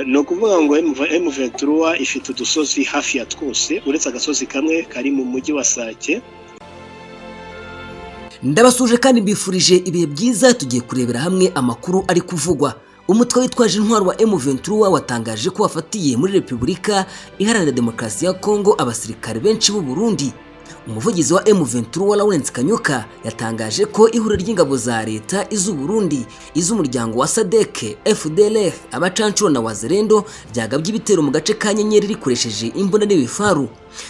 no kuvuga ngo M23 ifite udusozi hafi ya twose uretse agasozi kamwe kari mu mujyi wa Sake. Ndabasuje kandi mbifurije ibihe byiza. Tugiye kurebera hamwe amakuru ari kuvugwa. Umutwe witwaje intwaro wa M23 watangaje ko wafatiye muri Repubulika Iharanira Demokarasi ya Kongo abasirikare benshi b'u Burundi. Umuvugizi wa M23 Lawrence Kanyuka yatangaje ko ihuriro ry'ingabo za leta iz'u Burundi, iz'umuryango wa SADC, FDLR, abacancuro na Wazalendo ryagabye ibitero mu gace ka Nyenyeri rikoresheje imbunda n'ibifaru.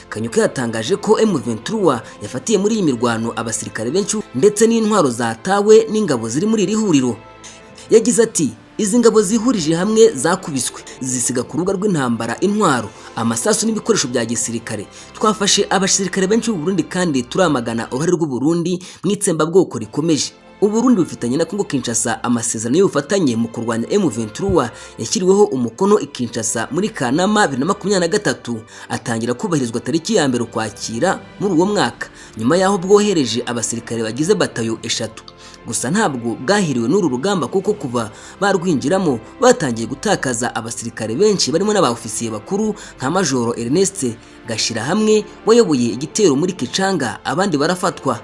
Kanyuka yatangaje ko M23 yafatiye muri iyi mirwano abasirikare benshi ndetse n'intwaro zatawe n'ingabo ziri muri iri huriro. Yagize ati: izi ngabo zihurije hamwe zakubiswe zisiga ku rubuga rw'intambara intwaro, amasasu n'ibikoresho bya gisirikare. Twafashe abasirikare benshi b'u Burundi kandi turamagana uruhare rw'u Burundi mu itsembabwoko rikomeje. U Burundi bufitanye na Kongo Kinshasa amasezerano y'ubufatanye mu kurwanya M23 yashyiriweho umukono i Kinshasa muri Kanama 2023, atangira kubahirizwa tariki ya 1 Ukwakira muri uwo mwaka, nyuma yaho bwohereje abasirikare bagize batayo 3. Gusa ntabwo bwahiriwe n'uru rugamba kuko kuva barwinjiramo batangiye gutakaza abasirikare benshi barimo n'abaofisiye bakuru nka Majoro Ernest Gashirahamwe wayoboye igitero muri Kicanga, abandi barafatwa.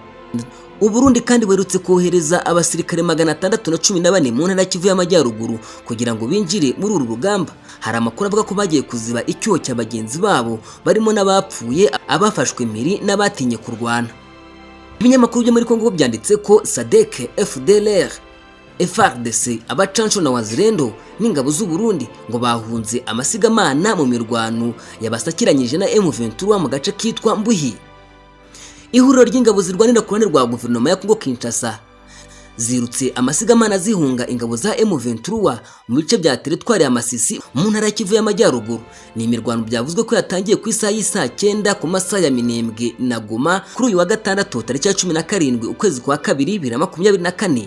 U Burundi kandi werutse kohereza abasirikare 614 mu ntara Kivu y'Amajyaruguru kugira ngo binjire muri uru rugamba. Hari amakuru avuga ko bagiye kuziba icyo cya bagenzi babo barimo n'abapfuye, abafashwe miri n'abatinye kurwana. Ibinyamakuru byo muri Kongo byanditse ko SADC, FDLR, FARDC, abacancuro na Wazalendo n'ingabo z'u Burundi ngo bahunze amasigamana mu mirwano yabasakiranyije na M23 mu gace kitwa Mbuhi. Ihuriro ry'ingabo zirwanira ku ruhande rwa guverinoma ya Kongo Kinshasa zirutse amasigamana zihunga ingabo za M23 mu bice bya teritwari ya Masisi mu ntara ya Kivu y'Amajyaruguru. Ni imirwano byavuzwe ko yatangiye ku isaha y'isa 9 ku masaha ya Minembwe na Goma kuri uyu wa gatandatu tariki ya 17 ukwezi kwa 2 2024.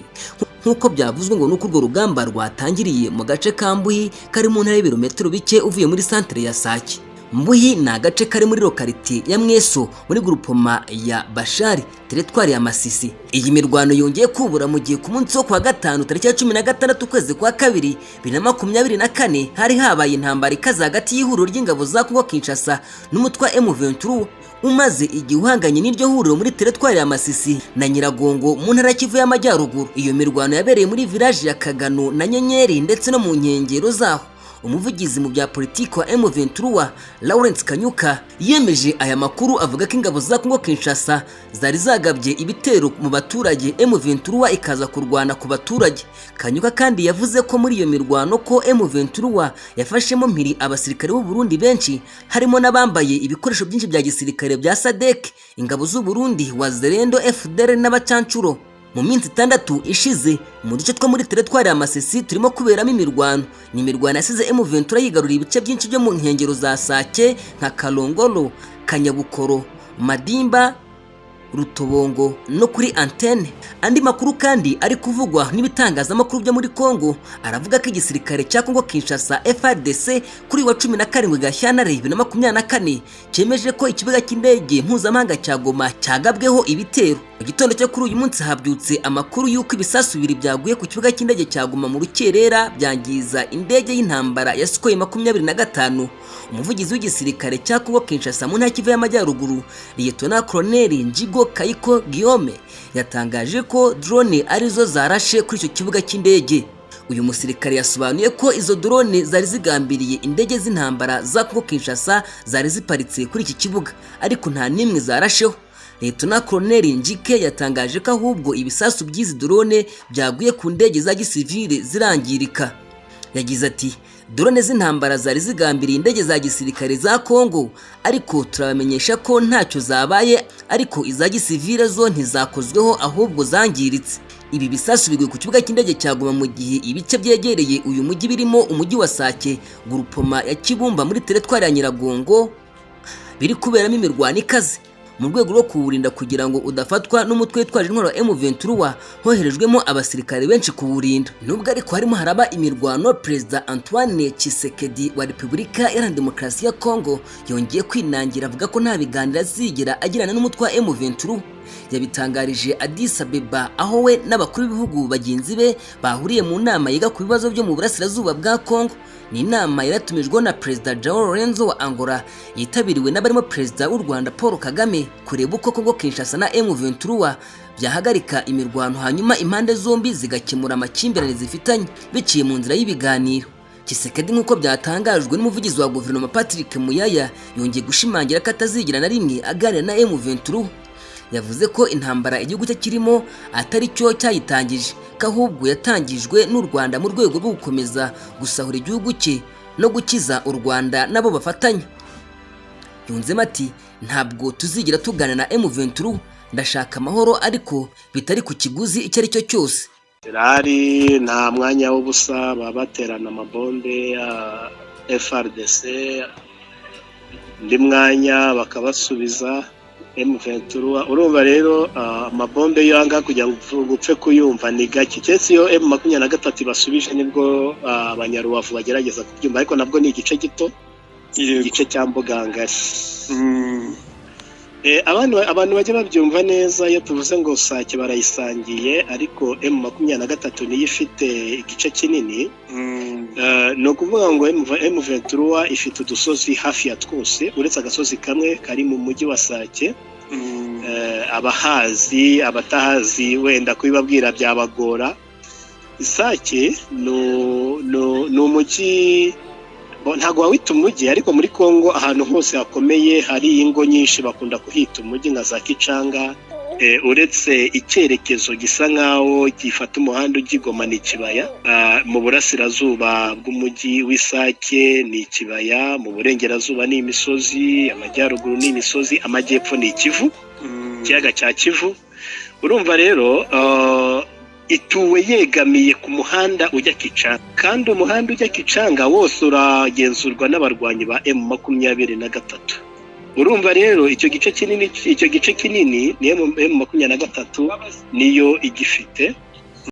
Nkuko byavuzwe ngo nuko urwo rugamba rwatangiriye mu gace ka Mbuhi kari mu ntara y'ibirometero bike uvuye muri centre ya Sake. Mbuhi ni agace kari muri lokalite ya Mweso muri groupement ya Bashari teritwari ya Masisi. Iyi mirwano yongeye kubura mu gihe ku munsi wo kwa gatanu tariki ya 16 ukwezi kwa 2 2024 hari habaye intambara ikaze hagati y'ihuriro ry'ingabo za Kongo Kinshasa n'umutwe M23 umaze igihe uhanganye n'iryo huriro muri teritwari ya Masisi na Nyiragongo mu ntara Kivu y'Amajyaruguru. Iyo mirwano yabereye muri village ya Kagano na Nyenyeri ndetse no mu nkengero zaho. Umuvugizi mu bya politiki wa M23 Lawrence Kanyuka yemeje aya makuru, avuga ko ingabo za Kongo Kinshasa zari zagabye ibitero mu baturage, M23 ikaza kurwana ku baturage. Kanyuka kandi yavuze ko muri iyo mirwano ko M23 yafashemo mpiri abasirikare b'u Burundi benshi, harimo n'abambaye ibikoresho byinshi bya gisirikare bya SADC, ingabo z'u Burundi, Wazalendo, FDLR n'abacancuro. Mu minsi 6 ishize mu duce two muri teritwari ya Masisi turimo kuberamo imirwano. Ni imirwano yasize M23 yigaruriye ibice byinshi byo mu nkengero za Sake nka Kalongolo, Kanyabukoro, Madimba, Rutobongo no kuri antene. Andi makuru kandi ari kuvugwa n'ibitangazamakuru byo muri Kongo aravuga ko igisirikare cya Kongo Kinshasa FARDC kuri wa 17 Gashyantare 2024 cyemeje ko ikibuga cy'indege mpuzamahanga cya Goma cyagabweho ibitero. Mu gitondo cyo kuri uyu munsi habyutse amakuru y'uko ibisasu bibiri byaguye ku kibuga cy'indege cya Goma mu rukerera byangiza indege y'intambara ya Sukhoi 25. Umuvugizi w'igisirikare cya Kongo Kinshasa mu ntara Kivu y'Amajyaruguru Lieutenant Colonel Njigo Kayiko Guillaume yatangaje ko drone arizo zarashe kuri icyo kibuga cy'indege. Uyu musirikare yasobanuye ko izo drone zari zigambiriye indege z'intambara za Kongo Kinshasa zari ziparitse kuri iki kibuga, ariko nta nimwe zarasheho. Lieutenant Colonel Njike yatangaje ko ahubwo ibisasu by'izi drone byaguye ku ndege za gisivile zirangirika. Yagize ati: drone z'intambara zari zigambiriye indege za gisirikare za Kongo, ariko turabamenyesha ko ntacyo zabaye, ariko iza gisivile zo ntizakozweho ahubwo zangiritse. Ibi bisasu biguye ku kibuga cy'indege cya Goma mu gihe ibice byegereye uyu mujyi birimo umujyi wa Sake, groupement ya Kibumba muri teritwari ya Nyiragongo biri kuberamo imirwano ikaze. Mu rwego rwo kuwurinda kugira ngo udafatwa n'umutwe witwaje intwaro wa M23 hoherejwemo abasirikare benshi kuwurinda. Nubwo ariko harimo haraba imirwano, Perezida Antoine Tshisekedi wa Repubulika Iharanira Demokarasi ya Kongo yongeye kwinangira avuga ko nta biganiro azigera agirana n'umutwe wa M23. yabitangarije Addis Abeba aho we n'abakuru b'ibihugu bagenzi be bahuriye mu nama yiga ku bibazo byo mu burasirazuba bwa Kongo. Ni inama yaratumijwe na Perezida Joao Lorenzo wa Angola, yitabiriwe n'abarimo Perezida w'u Rwanda Paul Kagame, kureba uko Kongo Kinshasa na M23 byahagarika imirwano hanyuma impande zombi zigakemura amakimbirane zifitanye biciye mu nzira y'ibiganiro. Tshisekedi nk'uko byatangajwe n'umuvugizi wa guverinoma Patrick Muyaya, yongeye gushimangira ko atazigira na rimwe aganira na M23. Yavuze ko intambara igihugu cye kirimo atari cyo cyayitangije, ko ahubwo yatangijwe n'u Rwanda mu rwego rwo gukomeza gusahura igihugu cye no gukiza u Rwanda nabo bafatanya. Yunzemo ati ntabwo tuzigira tuganira na M23, ndashaka amahoro ariko bitari ku kiguzi icyo ari cyo cyose. Hari nta mwanya w'ubusa babaterana amabombe ya FRDC, ndi mwanya bakabasubiza M23. Urumva rero amabombe yanga kugira ngo upfe kuyumva ni gake, cyese iyo M23 basubije nibwo abanyarubavu bagerageza kubyumva, ariko nabwo ni igice gito, igice cya Mbugangari. Abantu bajya babyumva neza iyo tuvuze ngo Sake barayisangiye, ariko M23 niyo ifite igice kinini. No kuvuga ngo M23 ifite udusozi hafi ya twose uretse agasozi kamwe kari mu mujyi wa Sake. Abahazi abatahazi wenda kubibabwira byabagora. Sake no umujyi, ntago wawita umujyi, ariko muri Kongo ahantu hose hakomeye hari ingo nyinshi bakunda kuhita umujyi nka za Kicanga. Uretse icyerekezo gisa nkaho gifata umuhanda ugigoma ni ikibaya. Mu burasirazuba bw'umujyi w'Isake ni ikibaya, mu burengerazuba ni imisozi, amajyaruguru ni imisozi, amajyepfo ni Kivu, ikiyaga cya Kivu. Urumva rero ituwe yegamiye ku muhanda ujya Kicanga, kandi umuhanda ujya Kicanga wose uragenzurwa n'abarwanyi ba M23. Urumva rero icyo gice kinini ni M23 niyo igifite.